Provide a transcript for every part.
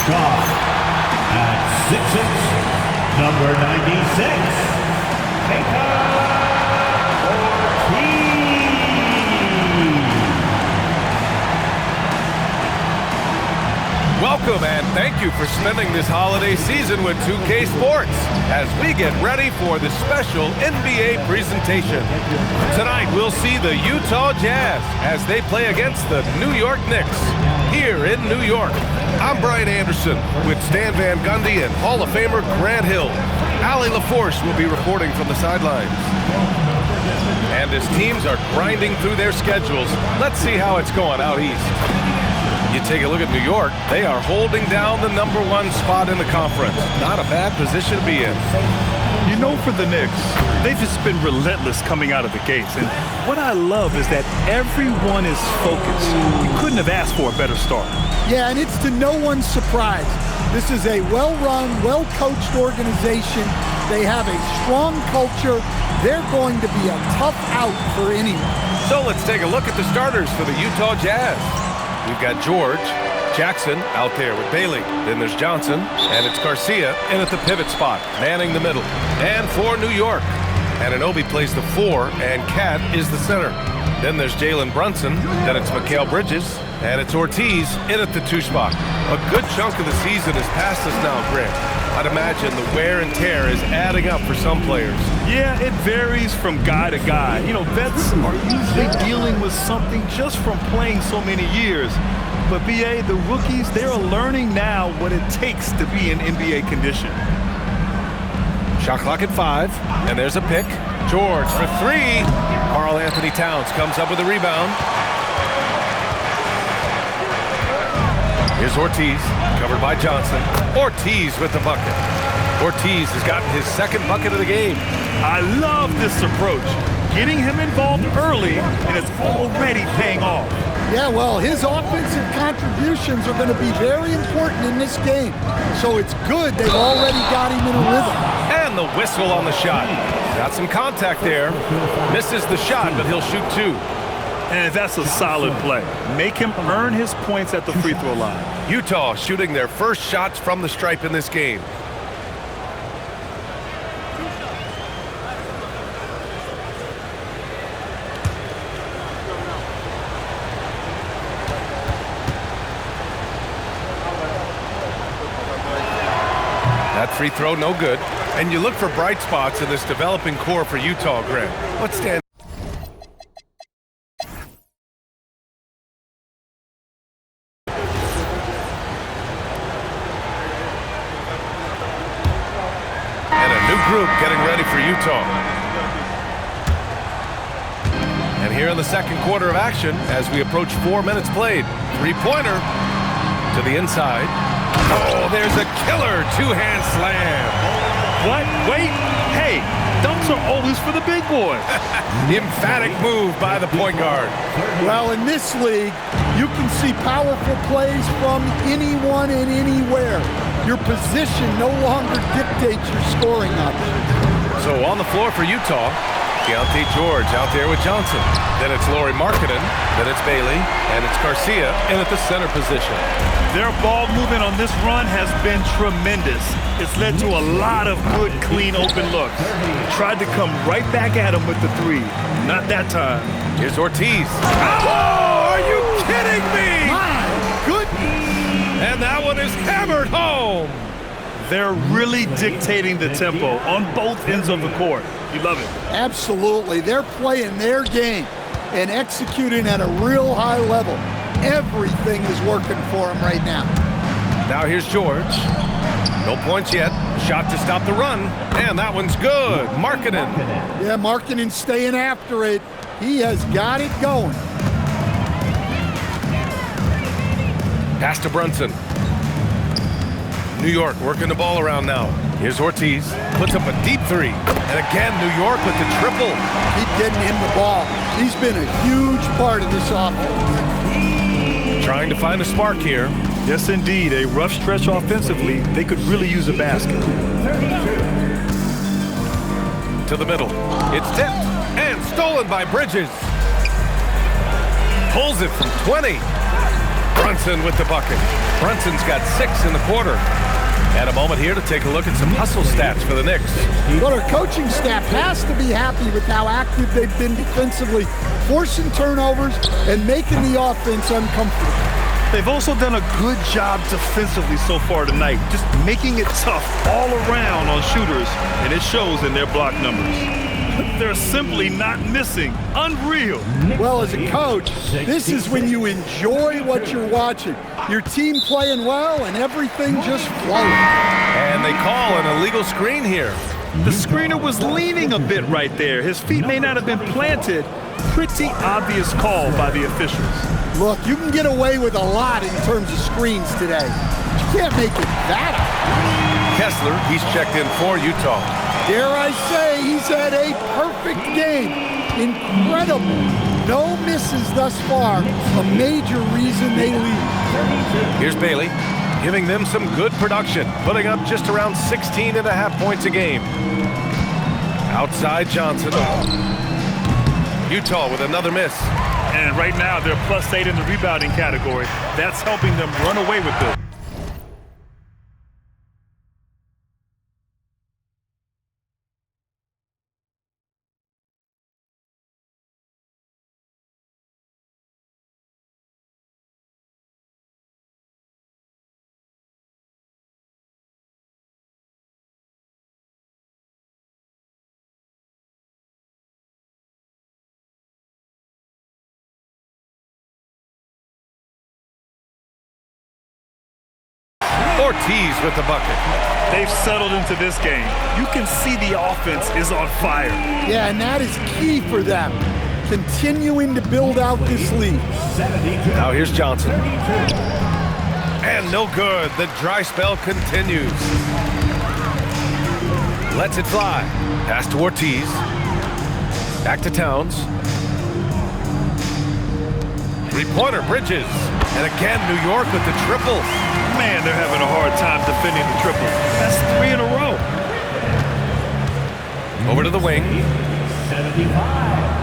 Scott. At 6'6", number 96, Keita Ortiz. Welcome and thank you for spending this holiday season with 2K Sports as we get ready for the special NBA presentation. Tonight we'll see the Utah Jazz as they play against the New York Knicks here in New York. I'm Brian Anderson with Stan Van Gundy and Hall of Famer Grant Hill. Allie LaForce will be reporting from the sidelines. And as teams are grinding through their schedules, let's see how it's going out east. You take a look at New York, they are holding down the #1 spot in the conference. Not a bad position to be in. You know, for the Knicks, they've just been relentless coming out of the gates. And what I love is that everyone is focused. You couldn't have asked for a better start. Yeah, and it's to no one's surprise. This is a well-run, well-coached organization. They have a strong culture. They're going to be a tough out for anyone. So let's take a look at the starters for the Utah Jazz. We've got George, Jackson out there with Bailey. Then there's Johnson, and it's Garcia in at the pivot spot, manning the middle. And for New York, Anunoby plays the 4, and Cat is the center. Then there's Jalen Brunson, then it's Mikal Bridges, and it's Ortiz in at the 2 spot. A good chunk of the season is past us now, Grant. I'd imagine the wear and tear is adding up for some players. Yeah, it varies from guy to guy. You know, vets are usually dealing with something just from playing so many years. But, B.A., the rookies, they're learning now what it takes to be in NBA condition. Shot clock at 5, and there's a pick. George for 3. Karl Anthony Towns comes up with a rebound. Here's Ortiz, covered by Johnson. Ortiz with the bucket. Ortiz has gotten his 2nd bucket of the game. I love this approach. Getting him involved early, and it's already paying off. Yeah, well, his offensive contributions are going to be very important in this game. So it's good they've already got him in a rhythm. And the whistle on the shot. Got some contact there. Misses the shot, but he'll shoot 2. And that's a solid play. Make him earn his points at the free throw line. Utah shooting their first shots from the stripe in this game. That free throw, no good. And you look for bright spots in this developing core for Utah, Grant. Let's stand. Group getting ready for Utah. And here in the 2nd quarter of action, as we approach 4 minutes played, 3-pointer to the inside. Oh, there's a killer 2-hand slam. What? Wait. Hey, dunks are always for the big boys. Emphatic move by the point guard. Well, in this league, you can see powerful plays from anyone and anywhere. Your position no longer dictates your scoring options. So on the floor for Utah, Keontae George out there with Johnson. Then it's Lauri Markkanen, then it's Bailey, and it's Garcia in at the center position. Their ball movement on this run has been tremendous. It's led to a lot of good, clean, open looks. Tried to come right back at him with the 3. Not that time. Here's Ortiz. Oh, are you kidding me? My goodness. And that one is hammered home. They're really dictating the tempo on both ends of the court. You love it. Absolutely. They're playing their game and executing at a real high level. Everything is working for them right now. Now here's George. No points yet. Shot to stop the run. And that one's good. Markkanen. Yeah, Markkanen staying after it. He has got it going. Pass to Brunson. New York working the ball around now. Here's Ortiz. Puts up a deep 3. And again, New York with the triple. Keep getting him the ball. He's been a huge part of this offense. Trying to find a spark here. Yes, indeed. A rough stretch offensively. They could really use a basket. To the middle. It's tipped and stolen by Bridges. Pulls it from 20. Brunson with the bucket. Brunson's got 6 in the quarter. And a moment here to take a look at some hustle stats for the Knicks. Well, our coaching staff has to be happy with how active they've been defensively, forcing turnovers and making the offense uncomfortable. They've also done a good job defensively so far tonight, just making it tough all around on shooters, and it shows in their block numbers. They're simply not missing. Unreal. Well, as a coach, this is when you enjoy what you're watching. Your team playing well and everything just flowing. And they call an illegal screen here. The screener was leaning a bit right there. His feet may not have been planted. Pretty obvious call by the officials. Look, you can get away with a lot in terms of screens today. You can't make it that up. Kessler, he's checked in for Utah. Dare I say, he's had a perfect game. Incredible. No misses thus far. A major reason they lead. Here's Bailey, giving them some good production, putting up just around 16.5 points a game. Outside Johnson. Utah with another miss. And right now, they're +8 in the rebounding category. That's helping them run away with it. Ortiz with the bucket. They've settled into this game. You can see the offense is on fire. Yeah, and that is key for them. Continuing to build out this lead. Now here's Johnson. And no good. The dry spell continues. Lets it fly. Pass to Ortiz. Back to Towns. Three-pointer, Bridges. And again, New York with the triple. Man, they're having a hard time defending the triple. That's 3 in a row. Over to the wing.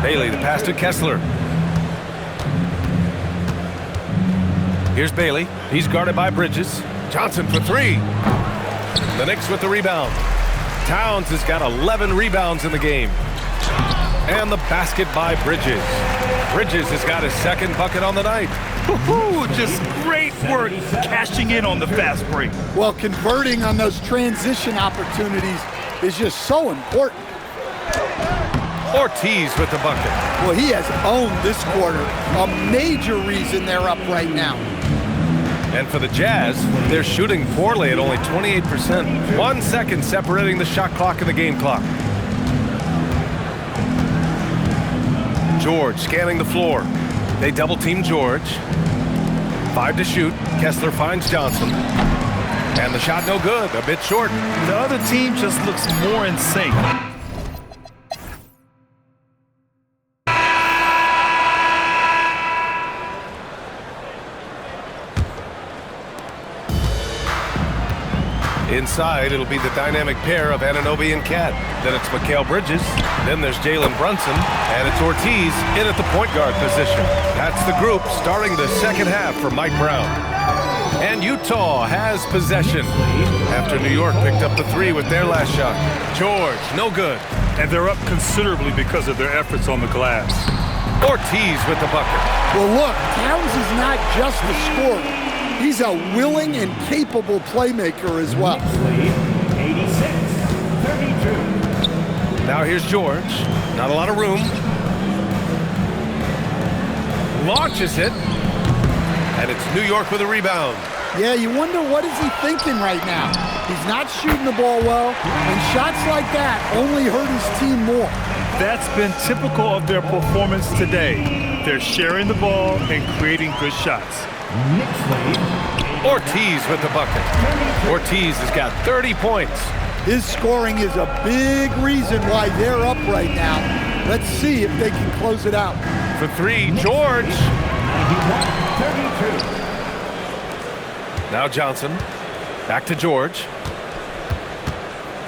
Bailey, the pass to Kessler. Here's Bailey. He's guarded by Bridges. Johnson for 3. The Knicks with the rebound. Towns has got 11 rebounds in the game. And the basket by Bridges. Bridges has got his 2nd bucket on the night. Just great work cashing in on the fast break. Well, converting on those transition opportunities is just so important. Ortiz with the bucket. Well, he has owned this quarter. A major reason they're up right now. And for the Jazz, they're shooting poorly at only 28%. 1 second separating the shot clock and the game clock. George scanning the floor. They double team George. 5 to shoot. Kessler finds Johnson. And the shot no good, a bit short. The other team just looks more in sync. Inside, it'll be the dynamic pair of Anunoby and Cat. Then it's Mikal Bridges. Then there's Jalen Brunson. And it's Ortiz in at the point guard position. That's the group starting the second half for Mike Brown. And Utah has possession after New York picked up the 3 with their last shot. George, no good. And they're up considerably because of their efforts on the glass. Ortiz with the bucket. Well, look, Towns is not just a scorer. He's a willing and capable playmaker as well. 86-32. Now here's George. Not a lot of room. Launches it. And it's New York with a rebound. Yeah, you wonder what is he thinking right now. He's not shooting the ball well, and shots like that only hurt his team more. That's been typical of their performance today. They're sharing the ball and creating good shots. Ortiz with the bucket. Ortiz has got 30 points. His scoring is a big reason why they're up right now. Let's see if they can close it out. For 3, George. 92. Now Johnson. Back to George.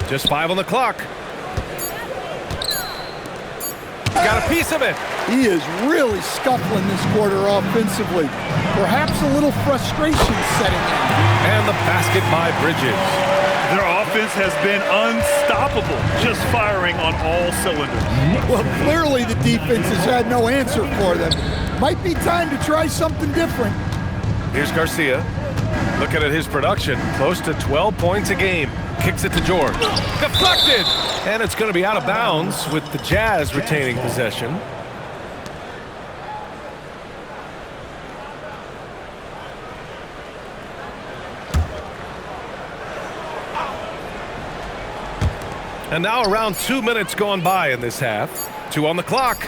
Just 5 on the clock. got a piece of it. He is really scuffling this quarter offensively. Perhaps a little frustration setting in. And the basket by Bridges. Their offense has been unstoppable, just firing on all cylinders. Well, clearly the defense has had no answer for them. Might be time to try something different. Here's Garcia. Looking at his production, close to 12 points a game. Kicks it to George. Deflected! And it's going to be out of bounds with the Jazz retaining possession. And now around 2 minutes gone by in this half. 2 on the clock.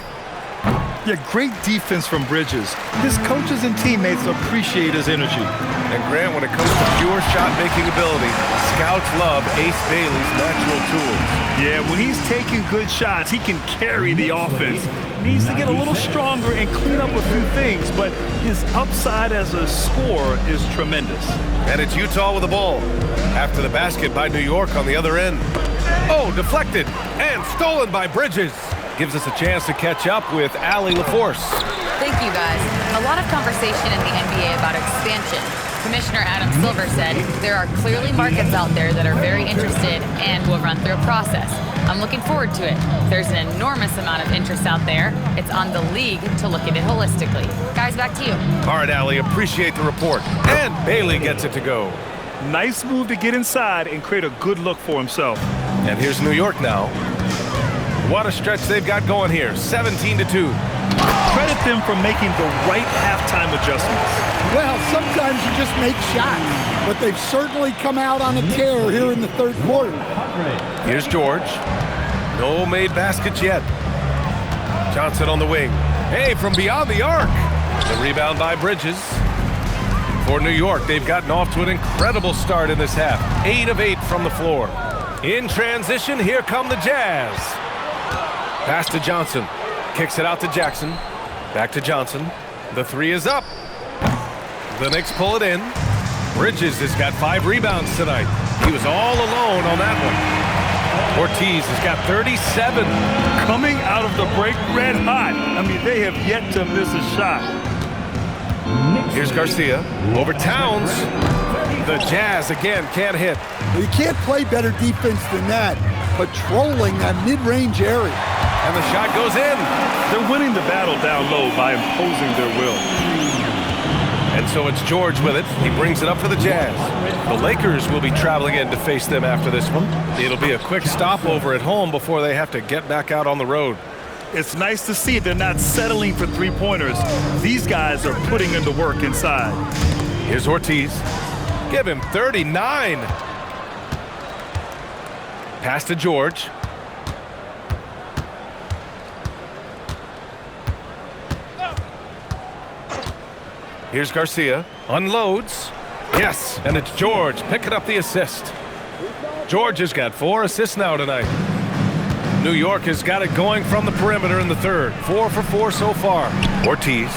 Yeah, great defense from Bridges. His coaches and teammates appreciate his energy. And Grant, when it comes to pure shot-making ability, scouts love Ace Bailey's natural tools. Yeah, when he's taking good shots, he can carry the offense. Needs to get a little stronger and clean up a few things, but his upside as a scorer is tremendous. And it's Utah with the ball. After the basket by New York on the other end. Oh, deflected and stolen by Bridges. Gives us a chance to catch up with Allie LaForce. Thank you, guys. A lot of conversation in the NBA about expansion. Commissioner Adam Silver said there are clearly markets out there that are very interested and will run through a process. I'm looking forward to it. There's an enormous amount of interest out there. It's on the league to look at it holistically. Guys, back to you. All right, Allie, appreciate the report. And Bailey gets it to go. Nice move to get inside and create a good look for himself. And here's New York now. What a stretch they've got going here. 17-2. Credit them for making the right halftime adjustments. Well, sometimes you just make shots, but they've certainly come out on a tear here in the third quarter. Here's George. No made baskets yet. Johnson on the wing. Hey, from beyond the arc. The rebound by Bridges. For New York, they've gotten off to an incredible start in this half. 8 of 8 from the floor. In transition, here come the Jazz. Pass to Johnson. Kicks it out to Jackson. Back to Johnson. The three is up. The Knicks pull it in. Bridges has got 5 rebounds tonight. He was all alone on that one. Ortiz has got 37. Coming out of the break red hot. I mean, they have yet to miss a shot. Here's Garcia. Over Towns. The Jazz again can't hit. You can't play better defense than that, patrolling that mid-range area. And the shot goes in. They're winning the battle down low by imposing their will. And so it's George with it. He brings it up for the Jazz. The Lakers will be traveling in to face them after this one. It'll be a quick stopover at home before they have to get back out on the road. It's nice to see they're not settling for three-pointers. These guys are putting in the work inside. Here's Ortiz. Give him 39. Pass to George. Here's Garcia. Unloads. Yes, and it's George picking up the assist. George has got 4 assists now tonight. New York has got it going from the perimeter in the third. 4 for 4 so far. Ortiz.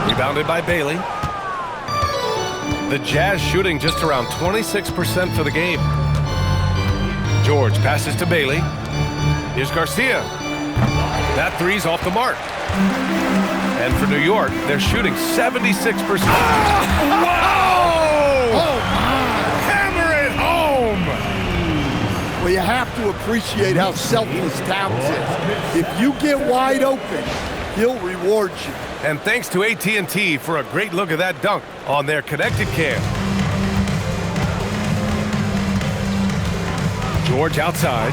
Rebounded by Bailey. The Jazz shooting just around 26% for the game. George passes to Bailey. Here's Garcia. That three's off the mark. And for New York, they're shooting 76%. Oh, Hammer it home! well, you have to appreciate how selfless Towns is. If you get wide open, he'll reward you. And thanks to AT&T for a great look at that dunk on their connected cam. George outside.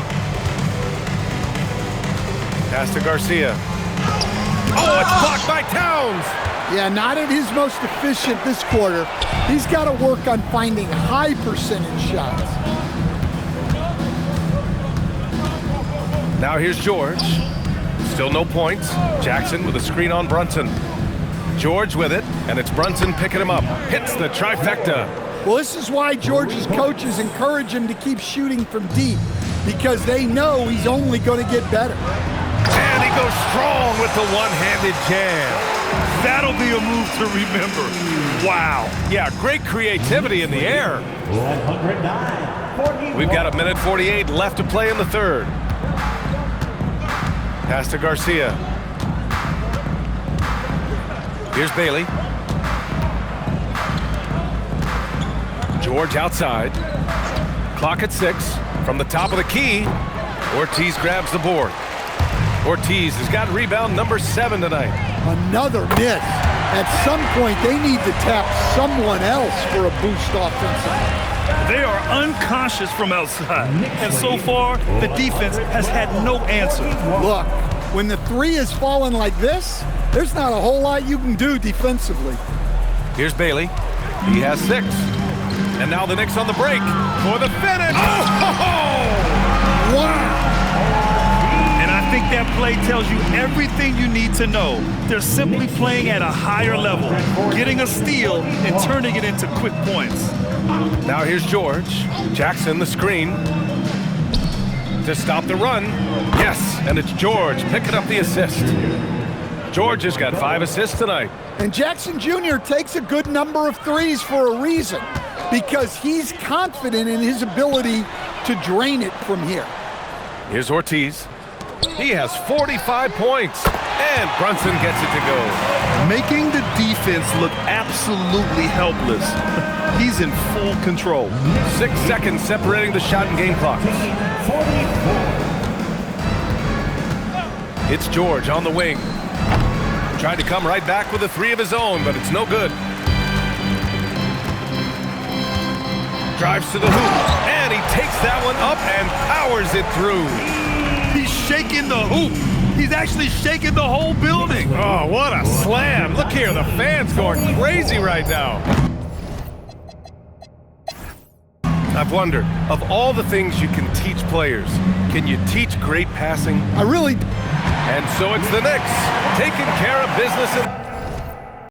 Pass to Garcia. Oh, it's blocked by Towns! Yeah, not at his most efficient this quarter. He's got to work on finding high percentage shots. Now here's George. Still no points. Jackson with a screen on Brunson. George with it, and it's Brunson picking him up. Hits the trifecta. Well, this is why George's coaches encourage him to keep shooting from deep, because they know he's only going to get better. And he goes strong with the one-handed jam. That'll be a move to remember. Wow. Yeah, great creativity in the air. 109. We've got 1:48 left to play in the third. Pass to Garcia. Here's Bailey. George outside. Clock at 6. From the top of the key, Ortiz grabs the board. Ortiz has got rebound number 7 tonight. Another miss. At some point, they need to tap someone else for a boost offensively. They are unconscious from outside, and so far, the defense has had no answer. Look, when the three is falling like this, there's not a whole lot you can do defensively. Here's Bailey. He has 6. And now the Knicks on the break for the finish. Oh! Wow! And I think that play tells you everything you need to know. They're simply playing at a higher level, getting a steal and turning it into quick points. Now here's George. Jackson the screen to stop the run. Yes, and it's George picking up the assist. George has got 5 assists tonight. And Jackson Jr. takes a good number of threes for a reason, because he's confident in his ability to drain it from here. Here's Ortiz. He has 45 points, and Brunson gets it to go. Making the defense look absolutely helpless. He's in full control. 6 seconds separating the shot and game clock. It's George on the wing. Tried to come right back with a 3 of his own, but it's no good. Drives to the hoop, and he takes that one up and powers it through. He's shaking the hoop. He's actually shaking the whole building. Oh, what a slam. Look here, the fans going crazy right now. I've wondered, of all the things you can teach players, can you teach great passing? I really... And so it's the Knicks taking care of business.